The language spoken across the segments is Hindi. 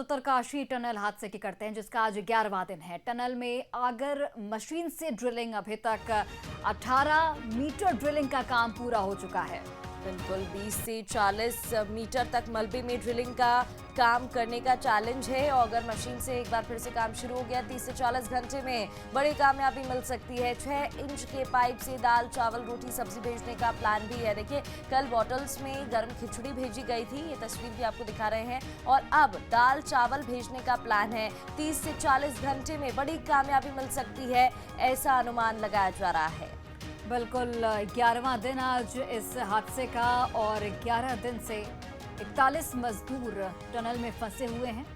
उत्तरकाशी टनल हादसे की करते हैं, जिसका आज 11वां दिन है। टनल में आगर मशीन से ड्रिलिंग, अभी तक 18 मीटर ड्रिलिंग का काम पूरा हो चुका है। बिल्कुल 20 से 40 मीटर तक मलबे में ड्रिलिंग का काम करने का चैलेंज है। और अगर मशीन से एक बार फिर से काम शुरू हो गया, 30 से 40 घंटे में बड़ी कामयाबी मिल सकती है। 6 इंच के पाइप से दाल, चावल, रोटी, सब्जी भेजने का प्लान भी है। देखिए, कल बॉटल्स में गर्म खिचड़ी भेजी गई थी, ये तस्वीर भी आपको दिखा रहे हैं। और अब दाल, चावल भेजने का प्लान है। 30 से 40 घंटे में बड़ी कामयाबी मिल सकती है, ऐसा अनुमान लगाया जा रहा है। बिल्कुल 11वां दिन आज इस हादसे का, और 11 दिन से 41 मजदूर टनल में फंसे हुए हैं।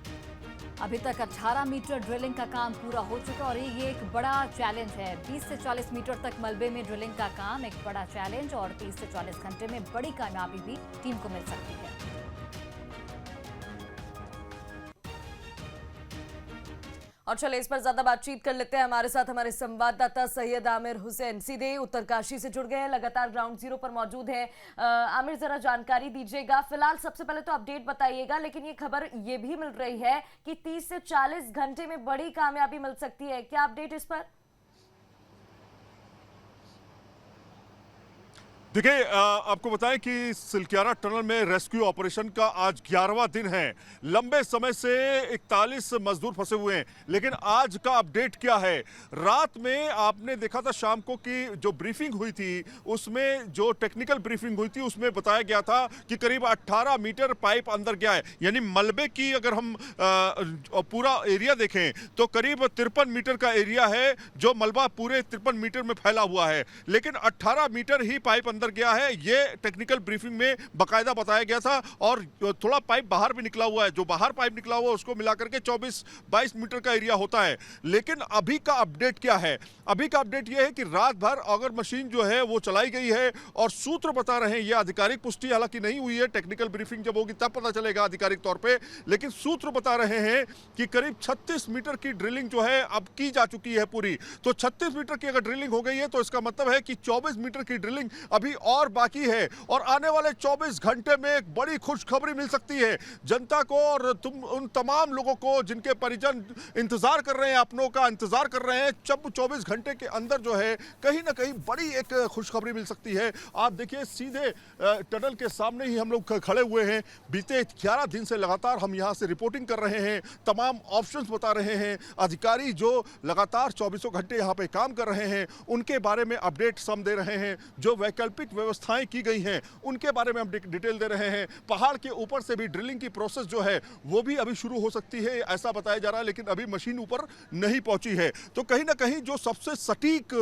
अभी तक 18 मीटर ड्रिलिंग का काम पूरा हो चुका, और ये एक बड़ा चैलेंज है। 20 से 40 मीटर तक मलबे में ड्रिलिंग का काम एक बड़ा चैलेंज, और 30 से 40 घंटे में बड़ी कामयाबी भी टीम को मिल सकती है। और चले इस पर ज्यादा बातचीत कर लेते हैं। हमारे साथ हमारे संवाददाता सैयद आमिर हुसैन सीधे उत्तरकाशी से जुड़ गए हैं, लगातार ग्राउंड जीरो पर मौजूद हैं। आमिर, जरा जानकारी दीजिएगा। फिलहाल सबसे पहले तो अपडेट बताइएगा, लेकिन ये खबर ये भी मिल रही है कि 30 से 40 घंटे में बड़ी कामयाबी मिल सकती है, क्या अपडेट इस पर? देखिए, आपको बताएं कि सिलक्यारा टनल में रेस्क्यू ऑपरेशन का आज 11वां दिन है। लंबे समय से 41 मजदूर फंसे हुए हैं, लेकिन आज का अपडेट क्या है? रात में आपने देखा था शाम को कि जो ब्रीफिंग हुई थी, उसमें जो टेक्निकल ब्रीफिंग हुई थी, उसमें बताया गया था कि करीब 18 मीटर पाइप अंदर गया है। यानी मलबे की अगर हम पूरा एरिया देखें तो करीब 53 मीटर का एरिया है, जो मलबा पूरे 53 मीटर में फैला हुआ है। लेकिन 18 मीटर ही पाइप अंदर गया है, ये टेक्निकल ब्रीफिंग में बकायदा बताया गया था। और थोड़ा पाइप बाहर भी निकला हुआ है, जो बाहर पाइप निकला हुआ है उसको मिलाकर के 24-22 मीटर का एरिया होता है। लेकिन अभी का अपडेट क्या है? अभी का अपडेट यह है कि रात भर अगर मशीन जो है वो चलाई गई है, और सूत्र बता रहे हैं, ये आधिकारिक पुष्टि हालांकि नहीं हुई है, टेक्निकल ब्रीफिंग जब होगी तब पता चलेगा आधिकारिक तौर पे, लेकिन सूत्र बता रहे हैं कि करीब 36 मीटर की ड्रिलिंग जो है अब की जा चुकी है पूरी। तो 36 मीटर की अगर ड्रिलिंग हो गई है तो इसका मतलब है कि 24 मीटर की ड्रिलिंग अभी और बाकी है, और आने वाले 24 घंटे में एक बड़ी खुशखबरी मिल सकती है जनता को, और उन तमाम लोगों को जिनके परिजन इंतजार कर रहे हैं, अपनों का इंतजार कर रहे हैं। जब 24 घंटे के अंदर जो है कहीं ना कहीं बड़ी एक खुशखबरी मिल सकती है। आप देखिए, सीधे टनल के सामने ही हम लोग खड़े हुए हैं। बीते 11 दिन से लगातार हम यहां से रिपोर्टिंग कर रहे हैं, तमाम ऑप्शंस बता रहे हैं। अधिकारी जो लगातार 24 घंटे यहां पे काम कर रहे हैं, उनके बारे में अपडेट हम दे रहे हैं। जो वैकल्पिक व्यवस्थाएं की गई हैं उनके बारे में हम डिटेल दे रहे हैं। पहाड़ के ऊपर से भी ड्रिलिंग की प्रोसेस जो है वो भी अभी शुरू हो सकती है, ऐसा बताया जा रहा है, लेकिन अभी मशीन ऊपर नहीं पहुंची है। तो कहीं ना कहीं जो सबसे सटीक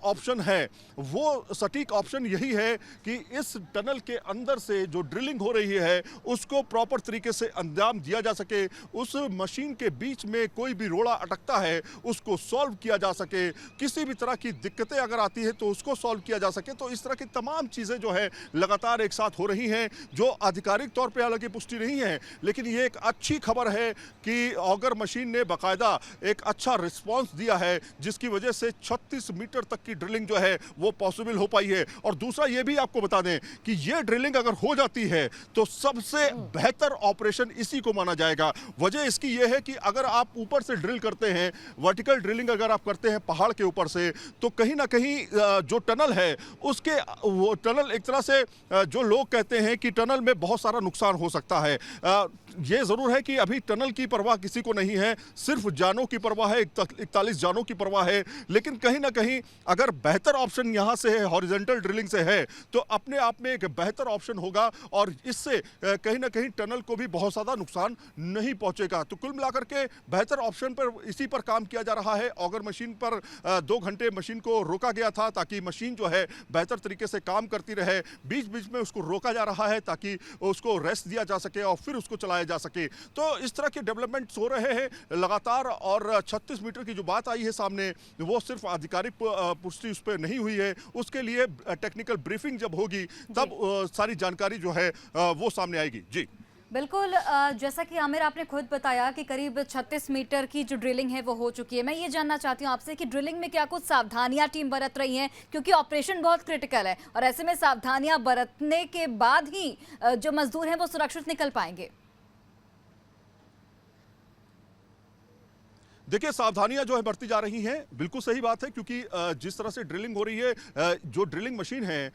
ऑप्शन है, वो सटीक ऑप्शन यही है कि इस टनल के अंदर से जो ड्रिलिंग हो रही है उसको प्रॉपर तरीके से अंजाम दिया जा सके। उस मशीन के बीच में कोई भी रोड़ा अटकता है उसको सॉल्व किया जा सके, किसी भी तरह की दिक्कतें अगर आती है तो उसको सॉल्व किया जा सके। तो इस तरह की तमाम चीजें जो है लगातार एक साथ हो रही हैं, जो आधिकारिक तौर पे हालांकि पुष्टि नहीं है, लेकिन ये एक अच्छी खबर है कि ऑगर मशीन ने बाकायदा एक अच्छा रिस्पांस दिया है, जिसकी वजह से 36 मीटर तक की ड्रिलिंग जो है वो पॉसिबल हो पाई है। और दूसरा ये भी आपको बता दें कि ये ड्रिलिंग अगर हो जाती है तो सबसे बेहतर ऑपरेशन इसी को माना जाएगा। वजह इसकी यह है कि अगर आप ऊपर से ड्रिल करते हैं, वर्टिकल ड्रिलिंग अगर आप करते हैं पहाड़ के ऊपर से, तो कहीं ना कहीं जो टनल है उसके वो टनल एक तरह से जो लोग कहते हैं कि टनल में बहुत सारा नुकसान हो सकता है। ये जरूर है कि अभी टनल की परवाह किसी को नहीं है, सिर्फ जानों की परवाह है, 41 जानों की परवाह है। लेकिन कहीं ना कहीं अगर बेहतर ऑप्शन यहां से है, हॉरिजॉन्टल ड्रिलिंग से है, तो अपने आप में एक बेहतर ऑप्शन होगा, और इससे कहीं ना कहीं टनल को भी बहुत ज्यादा नुकसान नहीं पहुंचेगा। तो कुल मिलाकर के बेहतर ऑप्शन पर इसी पर काम किया जा रहा है। ऑगर मशीन पर 2 घंटे मशीन को रोका गया था ताकि मशीन जो है बेहतर तरीके से काम करती रहे। बीच बीच में उसको रोका जा रहा है ताकि उसको रेस्ट दिया जा सके और फिर उसको चलाया जा सके। तो इस तरह के डेवलपमेंट्स हो रहे हैं लगातार। और 36 मीटर की जो बात आई है सामने, वो सिर्फ आधिकारिक पुष्टि उस पर नहीं हुई है, उसके लिए टेक्निकल ब्रीफिंग जब होगी तब सारी जानकारी जो है वो सामने आएगी। जी बिल्कुल, जैसा कि आमिर आपने खुद बताया कि करीब 36 मीटर की जो ड्रिलिंग है वो हो चुकी है। मैं ये जानना चाहती हूँ आपसे कि ड्रिलिंग में क्या कुछ सावधानियां टीम बरत रही हैं, क्योंकि ऑपरेशन बहुत क्रिटिकल है और ऐसे में सावधानियां बरतने के बाद ही जो मजदूर हैं वो सुरक्षित निकल पाएंगे। देखिए, सावधानियां जो है बढ़ती जा रही हैं, बिल्कुल सही बात है, क्योंकि जिस तरह से ड्रिलिंग हो रही है, जो ड्रिलिंग मशीन है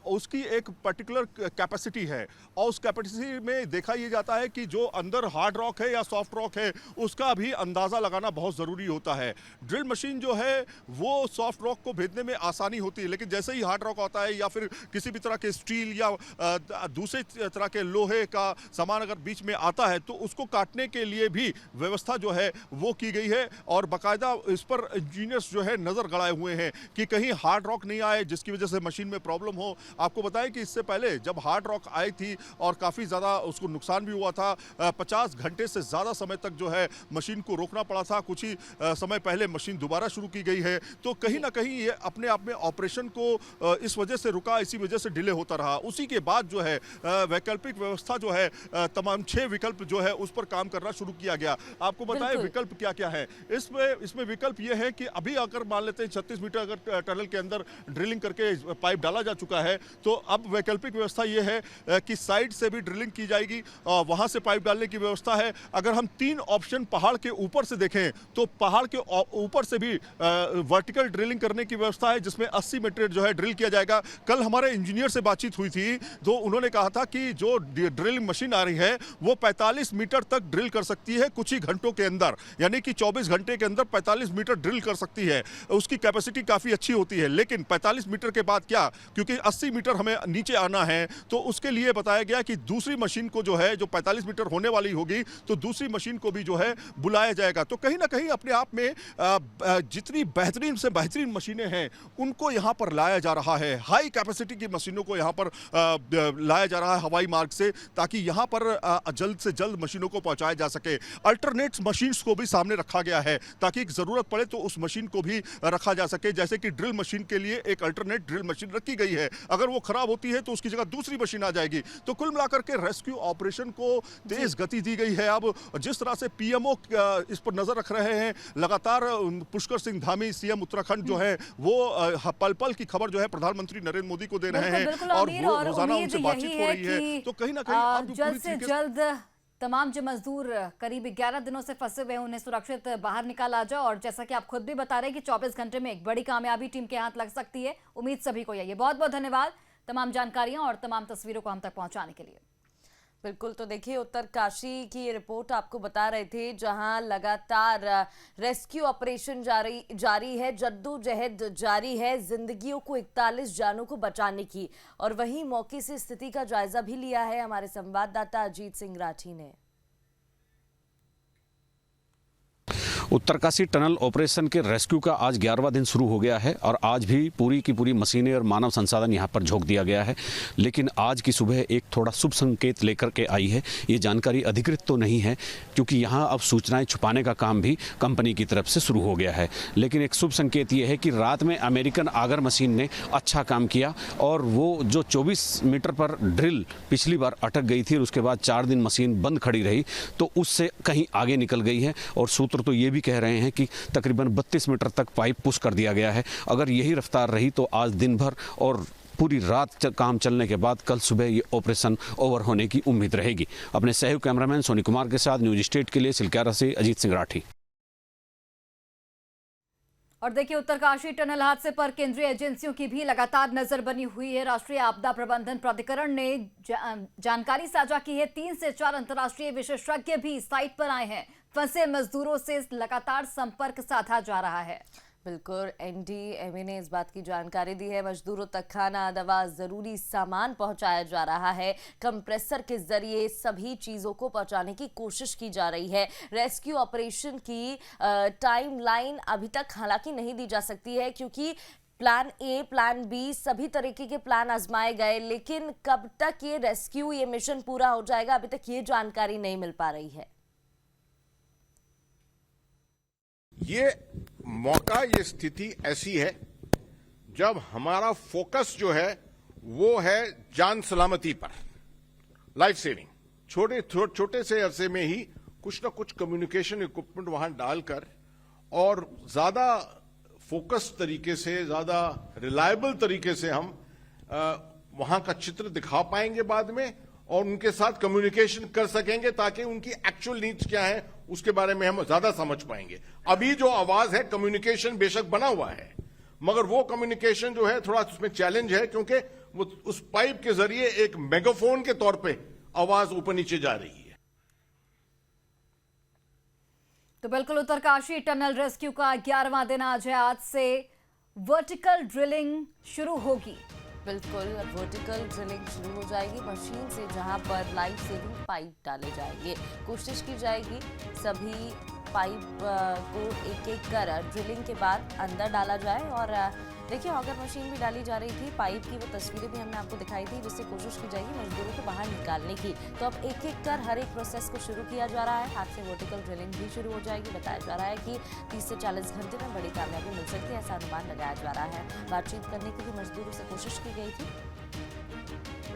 उसकी एक पर्टिकुलर कैपेसिटी है, और उस कैपेसिटी में देखा ये जाता है कि जो अंदर हार्ड रॉक है या सॉफ्ट रॉक है उसका भी अंदाज़ा लगाना बहुत ज़रूरी होता है। ड्रिल मशीन जो है वो सॉफ्ट रॉक को भेदने में आसानी होती है, लेकिन जैसे ही हार्ड रॉक आता है या फिर किसी भी तरह के स्टील या दूसरे तरह के लोहे का सामान अगर बीच में आता है तो उसको काटने के लिए भी व्यवस्था जो है वो की गई है, और बाकायदा इस पर इंजीनियर्स जो है नज़र गड़ाए हुए हैं कि कहीं हार्ड रॉक नहीं आए जिसकी वजह से मशीन में प्रॉब्लम हो। आपको बताएं कि इससे पहले जब हार्ड रॉक आई थी और काफ़ी ज़्यादा उसको नुकसान भी हुआ था, 50 घंटे से ज़्यादा समय तक जो है मशीन को रोकना पड़ा था। कुछ ही समय पहले मशीन दोबारा शुरू की गई है, तो कहीं ना कहीं ये अपने आप में ऑपरेशन को इस वजह से रुका, इसी वजह से डिले होता रहा। उसी के बाद जो है वैकल्पिक व्यवस्था जो है तमाम 6 विकल्प जो है उस पर काम करना शुरू किया गया। आपको बताएं विकल्प क्या क्या है इसमें विकल्प ये है कि अभी अगर मान लेते हैं 36 मीटर अगर टनल के अंदर ड्रिलिंग करके पाइप डाला जा चुका है, तो अब वैकल्पिक व्यवस्था ये है कि साइड से भी ड्रिलिंग की जाएगी, वहां से पाइप डालने की व्यवस्था है। अगर हम 3 ऑप्शन पहाड़ के ऊपर से देखें तो पहाड़ के ऊपर से भी वर्टिकल ड्रिलिंग करने की व्यवस्था है, जिसमें 80 मीटर जो है ड्रिल किया जाएगा। कल हमारे इंजीनियर से बातचीत हुई थी तो उन्होंने कहा था कि जो ड्रिलिंग मशीन आ रही है वो 45 मीटर तक ड्रिल कर सकती है कुछ ही घंटों के अंदर, यानी कि 24 घंटे के अंदर 45 मीटर ड्रिल कर सकती है। उसकी कैपेसिटी काफी अच्छी होती है, लेकिन 45 मीटर के बाद क्या, क्योंकि 80 मीटर हमें नीचे आना है, तो उसके लिए बताया गया कि दूसरी मशीन को जो है जो 45 मीटर होने वाली होगी तो दूसरी मशीन को भी जो है बुलाया जाएगा। तो कहीं ना कहीं अपने आप में जितनी बेहतरीन से बेहतरीन मशीनें हैं उनको यहाँ पर लाया जा रहा है, हाई कैपेसिटी की मशीनों को यहाँ पर लाया जा रहा है हवाई मार्ग से, ताकि यहाँ पर जल्द से जल्द मशीनों को पहुँचाया जा सके। अल्टरनेट मशीन्स को भी सामने रखा गया है ताकि जरूरत पड़े तो उस मशीन को भी रखा जा सके, जैसे कि ड्रिल मशीन के लिए एक अल्टरनेट ड्रिल मशीन रखी गई है, अगर वो खराब होती है तो उसकी जगह दूसरी मशीन आ जाएगी। तो कुल मिलाकर के रेस्क्यू ऑपरेशन को तेज गति दी गई है। अब जिस तरह से पीएमओ इस पर नजर रख रहे हैं, लगातार पुष्कर सिंह धामी सीएम उत्तराखंड जो है वो पल पल की खबर जो है प्रधानमंत्री नरेंद्र मोदी को दे रहे हैं, और रोजाना उनसे बातचीत हो रही है। तो कहीं ना कहीं जल्द से जल्द तमाम जो मजदूर करीब 11 दिनों से फंसे हुए हैं उन्हें सुरक्षित बाहर निकाला जाए, और जैसा कि आप खुद भी बता रहे हैं कि 24 घंटे में एक बड़ी कामयाबी टीम के हाथ लग सकती है। उम्मीद सभी को यही है। बहुत बहुत धन्यवाद तमाम जानकारियां और तमाम तस्वीरों को हम तक पहुंचाने के लिए। बिल्कुल, तो देखिए उत्तरकाशी की ये रिपोर्ट आपको बता रहे थे, जहां लगातार रेस्क्यू ऑपरेशन जारी है, जद्दोजहद जारी है जिंदगियों को 41 जानों को बचाने की। और वहीं मौके से स्थिति का जायजा भी लिया है हमारे संवाददाता अजीत सिंह राठी ने। उत्तरकाशी टनल ऑपरेशन के रेस्क्यू का आज 11वां दिन शुरू हो गया है, और आज भी पूरी की पूरी मशीनें और मानव संसाधन यहां पर झोंक दिया गया है। लेकिन आज की सुबह एक थोड़ा शुभ संकेत लेकर के आई है। ये जानकारी अधिकृत तो नहीं है, क्योंकि यहां अब सूचनाएं छुपाने का काम भी कंपनी की तरफ से शुरू हो गया है। लेकिन एक शुभ संकेत ये है कि रात में अमेरिकन आगर मशीन ने अच्छा काम किया, और वो जो 24 मीटर पर ड्रिल पिछली बार अटक गई थी और उसके बाद 4 दिन मशीन बंद खड़ी रही, तो उससे कहीं आगे निकल गई है। और सूत्र तो ये भी कह रहे हैं कि तकरीबन 32 मीटर तक पाइप पुश कर दिया गया है। अगर यही रफ्तार रही तो आज दिन भर और पूरी रात काम चलने के बाद कल सुबह ये ऑपरेशन ओवर होने की उम्मीद रहेगी। अपने सहयोग कैमरामैन सोनी कुमार के साथ न्यूज स्टेट के लिए सिलक्यारा से अजीत सिंह राठी। और देखिए, उत्तरकाशी टनल हादसे पर केंद्रीय एजेंसियों की भी लगातार नजर बनी हुई है। राष्ट्रीय आपदा प्रबंधन प्राधिकरण ने जानकारी साझा की है। 3 से 4 अंतर्राष्ट्रीय विशेषज्ञ भी साइट पर आए हैं। फंसे मजदूरों से लगातार संपर्क साधा जा रहा है। बिल्कुल, एनडीएमए ने इस बात की जानकारी दी है। मजदूरों तक खाना, दवा, जरूरी सामान पहुंचाया जा रहा है। कंप्रेसर के जरिए सभी चीजों को पहुंचाने की कोशिश की जा रही है। रेस्क्यू ऑपरेशन की टाइमलाइन अभी तक हालांकि नहीं दी जा सकती है, क्योंकि प्लान ए, प्लान बी, सभी तरीके के प्लान आजमाए गए, लेकिन कब तक ये रेस्क्यू, ये मिशन पूरा हो जाएगा, अभी तक ये जानकारी नहीं मिल पा रही है। ये मौका, ये स्थिति ऐसी है जब हमारा फोकस जो है वो है जान सलामती पर, लाइफ सेविंग। छोटे से अरसे में ही कुछ ना कुछ कम्युनिकेशन इक्विपमेंट वहां डालकर और ज्यादा फोकस तरीके से, ज्यादा रिलायबल तरीके से हम वहां का चित्र दिखा पाएंगे बाद में, और उनके साथ कम्युनिकेशन कर सकेंगे ताकि उनकी एक्चुअल नीड्स क्या है उसके बारे में हम ज्यादा समझ पाएंगे। अभी जो आवाज है कम्युनिकेशन बेशक बना हुआ है, मगर वो कम्युनिकेशन जो है थोड़ा उसमें चैलेंज है, क्योंकि वो उस पाइप के जरिए एक मेगाफोन के तौर पे आवाज ऊपर नीचे जा रही है। तो बिल्कुल उत्तरकाशी टनल रेस्क्यू का 11वां दिन आज है। आज से वर्टिकल ड्रिलिंग शुरू होगी। बिल्कुल वर्टिकल ड्रिलिंग शुरू हो जाएगी मशीन से, जहां पर लाइफ सेविंग पाइप डाले जाएंगे। कोशिश की जाएगी सभी पाइप को एक एक कर ड्रिलिंग के बाद अंदर डाला जाए। और देखिए ऑगर मशीन भी डाली जा रही थी, पाइप की वो तस्वीरें भी हमने आपको दिखाई थी, जिससे कोशिश की जाएगी मजदूरों को बाहर निकालने की। तो अब एक एक कर हर एक प्रोसेस को शुरू किया जा रहा है। आज से वर्टिकल ड्रिलिंग भी शुरू हो जाएगी। बताया जा रहा है कि 30 से 40 घंटे में बड़ी कामयाबी मिल सकती है, ऐसा अनुमान लगाया जा रहा है। बातचीत करने की भी मजदूरों से कोशिश की गई थी।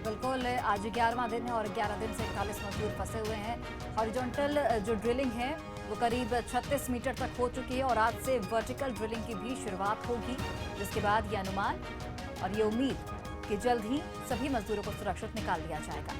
बिल्कुल आज 11वां दिन है और 11 दिन से 41 मजदूर फंसे हुए हैं। हॉरिजॉन्टल जो ड्रिलिंग है वो करीब 36 मीटर तक हो चुकी है और आज से वर्टिकल ड्रिलिंग की भी शुरुआत होगी, जिसके बाद ये अनुमान और ये उम्मीद कि जल्द ही सभी मजदूरों को सुरक्षित निकाल लिया जाएगा।